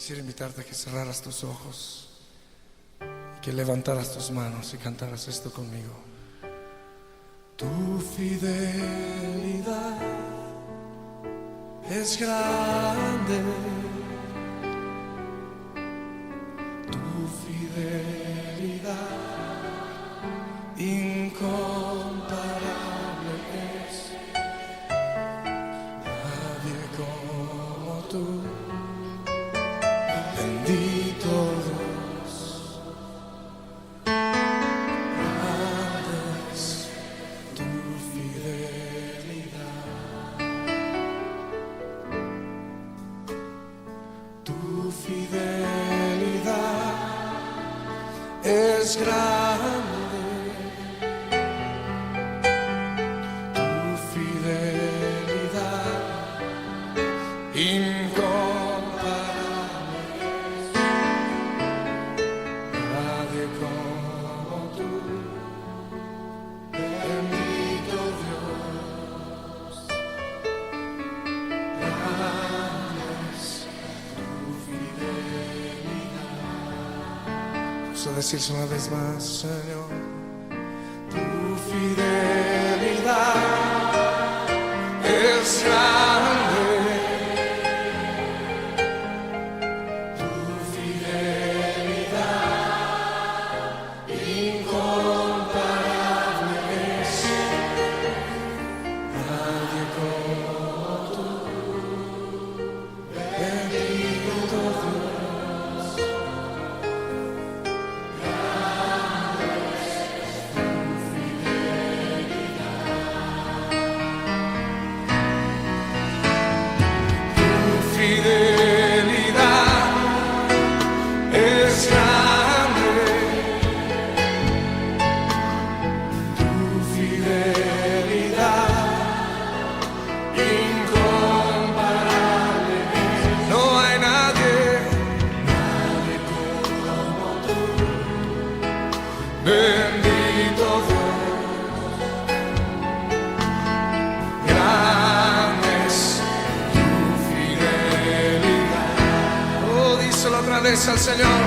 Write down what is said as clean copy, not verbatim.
Quisiera invitarte a que cerraras tus ojos y que levantaras tus manos y cantaras esto conmigo. Tu fidelidad es grande, tu fidelidad incomparable es. Nadie como tú, bendito Dios. Grande es tu fidelidad. Tu fidelidad es grande, tu fidelidad incomparable es. Nadie como tú, bendito Dios. Grande es tu fidelidad. Vamos a decirse una vez más, Señor. Tu fidelidad es grande, tu fidelidad incomparable es. Nadie como tú, bendito Dios. Grande es tu fidelidad. Tu fidelidad es grande, tu fidelidad incomparable es. No hay nadie como tú, bendito Dios. Grande es tu fidelidad. Oh, díselo otra vez al Señor.